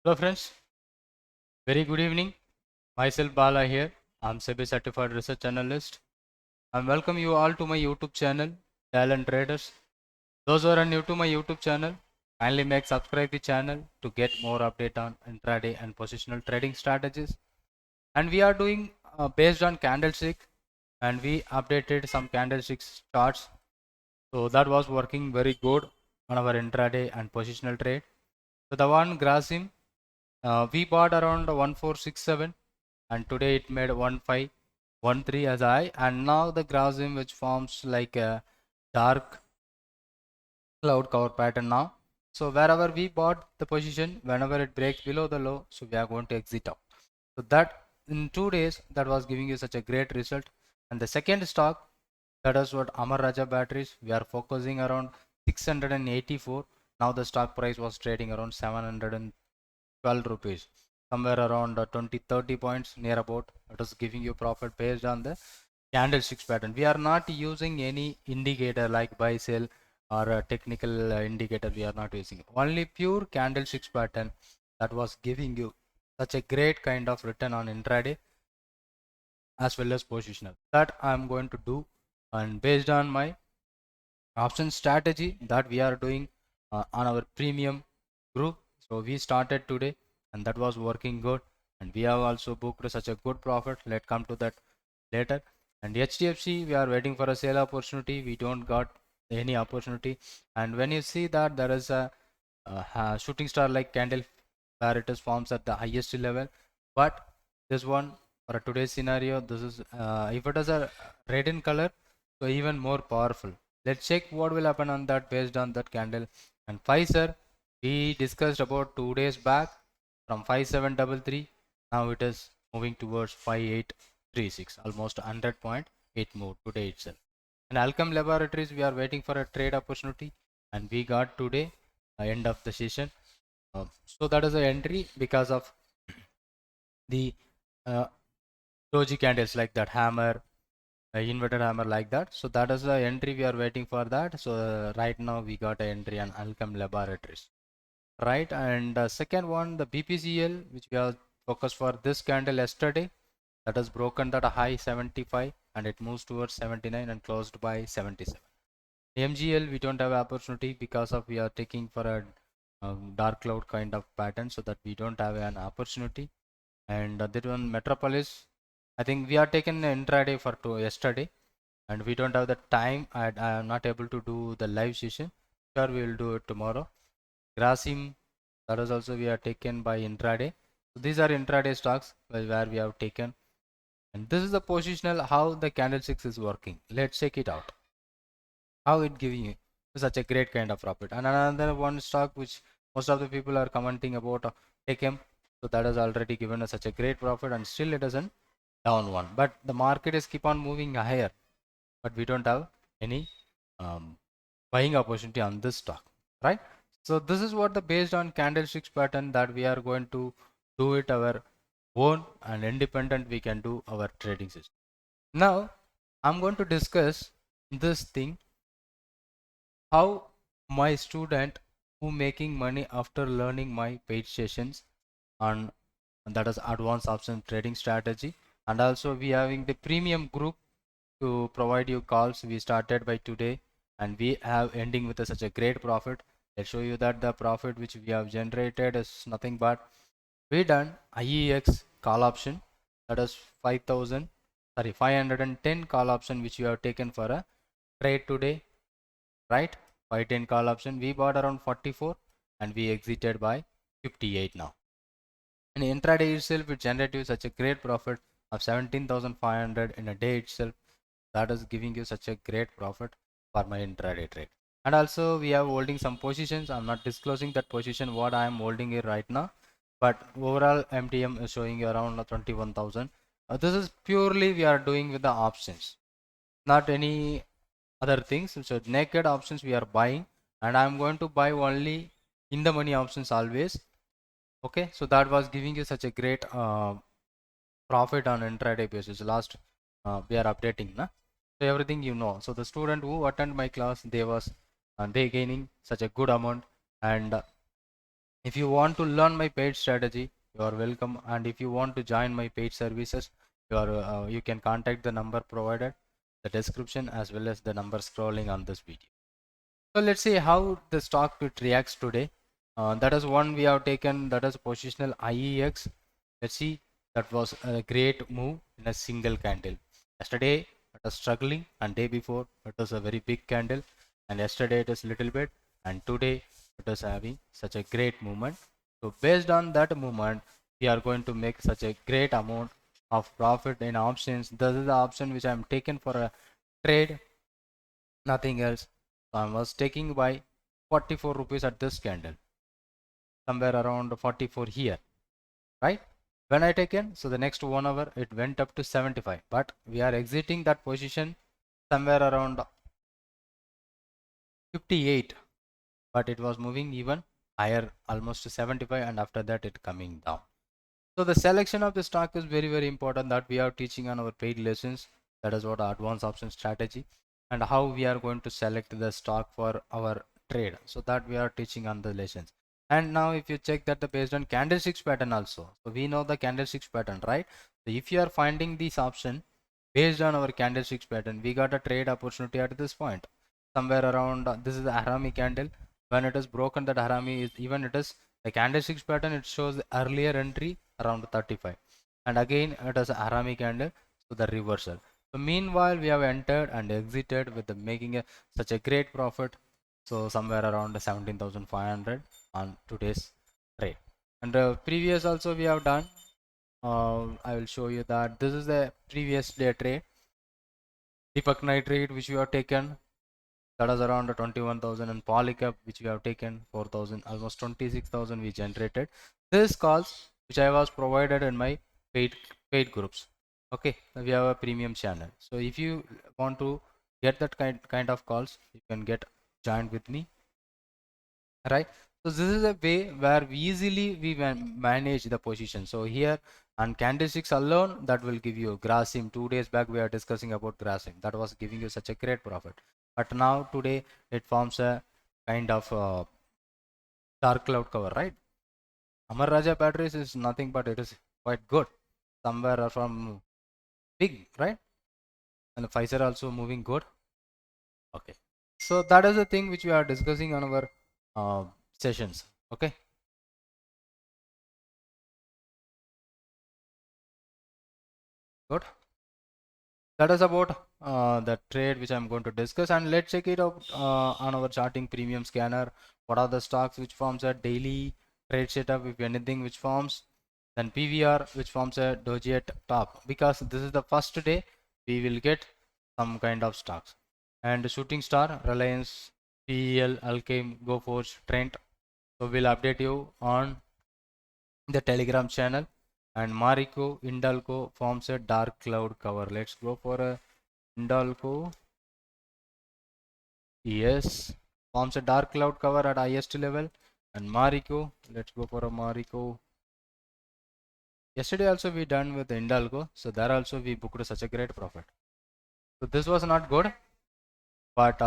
Hello friends, very good evening. Myself Bala here. I'm SEBI certified research analyst. I welcome you all to my YouTube channel, Talent Traders. Those who are new to my YouTube channel, kindly make subscribe the channel to get more update on intraday and positional trading strategies. And we are doing based on candlestick, and we updated some candlestick charts. So that was working very good on our intraday and positional trade. So the one Grasim, we bought around 1467 and today it made 1513 as high, and now the Grasim which forms like a dark cloud cover pattern now. So wherever we bought the position, whenever it breaks below the low, so we are going to exit out. So that in 2 days that was giving you such a great result. And the second stock, that is what Amar Raja batteries, we are focusing around 684. Now the stock price was trading around 712 rupees, somewhere around 20-30 points near about. It is giving you profit based on the candlesticks pattern. We are not using any indicator like buy sell or a technical indicator. We are not using only pure candlesticks pattern that was giving you such a great kind of return on intraday as well as positional. That I'm going to do, and based on my option strategy that we are doing on our premium group. So we started today and that was working good, and we have also booked such a good profit. Let's come to that later. And HDFC, we are waiting for a sale opportunity. We don't got any opportunity. And when you see that there is a shooting star like candle where it is forms at the highest level, but this one for today's scenario, this is if it is a red in color, so even more powerful. Let's check what will happen on that based on that candle. And Pfizer, we discussed about 2 days back from 5733. Now it is moving towards 5836, almost 100 point. It moved today itself. And Alchem Laboratories, we are waiting for a trade opportunity, and we got today, end of the session. So that is the entry because of the uh, doji candles like that hammer, inverted hammer like that. So that is the entry we are waiting for that. So right now we got an entry on Alchem Laboratories, right? And second one, the BPCL, which we are focused for this candle yesterday, that has broken that high 75 and it moves towards 79 and closed by 77. MGL, we don't have opportunity because of we are taking for a dark cloud kind of pattern, so that we don't have an opportunity. And that one Metropolis, I think we are taken intraday for yesterday, and we don't have the time. I am not able to do the live session. Sure, we will do it tomorrow. Grasim, that is also we are taken by intraday. So these are intraday stocks where we have taken, and this is the positional how the candlesticks is working. Let's check it out. How it giving you such a great kind of profit. And another one stock which most of the people are commenting about, TechM. So that has already given us such a great profit, and still it isn't down one. But the market is keep on moving higher, but we don't have any um, buying opportunity on this stock, right? So this is what the based on candlesticks pattern that we are going to do it our own and independent. We can do our trading system. Now I'm going to discuss this thing, how my student who making money after learning my paid sessions on, and that is advanced option trading strategy. And also we having the premium group to provide you calls. We started by today and we have ending with such a great profit. I'll show you that the profit which we have generated is nothing but we done IEX call option, that is 5000, sorry, 510 call option which you have taken for a trade today, right? 510 call option we bought around 44 and we exited by 58 now. In intraday itself it generated such a great profit of 17,500 in a day itself. That is giving you such a great profit for my intraday trade. And also we are holding some positions. I'm not disclosing that position what I am holding here right now, but overall MTM is showing you around 21,000. This is purely we are doing with the options, not any other things. So naked options we are buying, and I'm going to buy only in the money options always. Okay, so that was giving you such a great profit on intraday basis. Last we are updating na? So everything you know. So the student who attend my class, they was they gaining such a good amount, and If you want to learn my paid strategy, you are welcome. And if you want to join my paid services, you can contact the number provided, the description, as well as the number scrolling on this video. So let's see how the stock it reacts today. That is one we have taken, that is positional IEX. Let's see, that was a great move in a single candle. Yesterday it was struggling, and day before it was a very big candle, and yesterday it is little bit, and today it is having such a great movement. So based on that movement, we are going to make such a great amount of profit in options. This is the option which I am taken for a trade, nothing else. So I was taking by 44 rupees at this candle, somewhere around 44 here, right? When I taken, so the next 1 hour it went up to 75, but we are exiting that position somewhere around 58, but it was moving even higher, almost to 75, and after that it coming down. So the selection of the stock is very, very important, that we are teaching on our paid lessons. That is what advanced option strategy, and how we are going to select the stock for our trade. So that we are teaching on the lessons. And now if you check that the based on candlesticks pattern also, so we know the candlesticks pattern, right? So if you are finding this option based on our candlesticks pattern, we got a trade opportunity at this point, somewhere around this is the Harami candle. When it is broken, that Harami is even it is the candlesticks pattern, it shows the earlier entry around 35, and again it is a Harami candle, so the reversal. So meanwhile we have entered and exited with the making such a great profit, so somewhere around 17,500 on today's trade. And previous also we have done, I will show you that this is the previous day trade, Deepak Nitrate which we have taken, that is around 21,000, and Polycap which we have taken 4,000, almost 26,000 we generated. This calls which I was provided in my paid groups. Okay, we have a premium channel, so if you want to get that kind of calls, you can get joined with me, right? So this is a way where we easily we manage the position. So here on candlesticks alone, that will give you Grasim. 2 days back we are discussing about Grasim, that was giving you such a great profit, but now today it forms a kind of dark cloud cover, right? Amar Raja batteries is nothing but it is quite good, somewhere from big, right? And Pfizer also moving good. Okay, so that is the thing which we are discussing on our sessions. Okay, good. That is about the trade which I'm going to discuss, and let's check it out on our charting premium scanner. What are the stocks which forms a daily trade setup, if anything which forms, then PVR which forms a doji at top, because this is the first day we will get some kind of stocks. And Shooting Star, Reliance, PEL, Alkem, GoForce, Trent. So we'll update you on the Telegram channel. And Marico, Indalco forms a dark cloud cover. Let's go for a Indalco. Yes, forms a dark cloud cover at highest level. And Marico, let's go for a Marico. Yesterday also we done with Indalco, so there also we booked such a great profit. So this was not good, but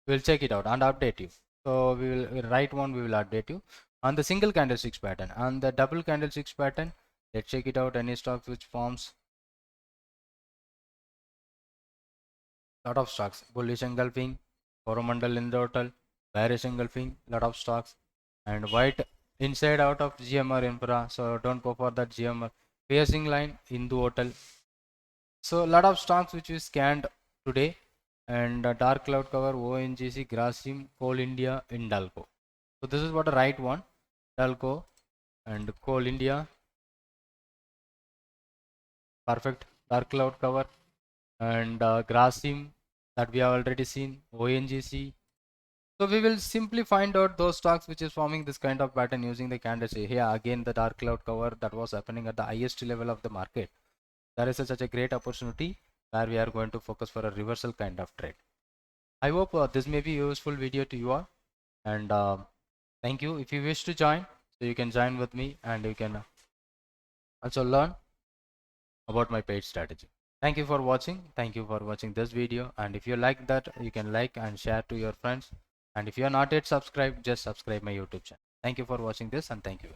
we'll check it out and update you. So we will write one, we will update you on the single candlesticks pattern. On the double candlesticks pattern, let's check it out. Any stocks which forms lot of stocks, bullish engulfing, Coromandel in the hotel, bearish engulfing, lot of stocks, and white inside out of GMR Infra. So don't go for that GMR piercing line Hindu hotel. So a lot of stocks which we scanned today, and dark cloud cover, ONGC, Grasim, Coal India, Indalco. So this is what the right one, Indalco and Coal India, perfect dark cloud cover, and Grasim that we have already seen, ONGC. So we will simply find out those stocks which is forming this kind of pattern using the candlestick. Here again the dark cloud cover that was happening at the highest level of the market. There is such a great opportunity where we are going to focus for a reversal kind of trade. I hope this may be useful video to you all, and thank you. If you wish to join, so you can join with me, and you can also learn about my paid strategy. Thank you for watching. Thank you for watching this video, and if you like that, you can like and share to your friends, and if you are not yet subscribed, just subscribe my YouTube channel. Thank you for watching this, and thank you.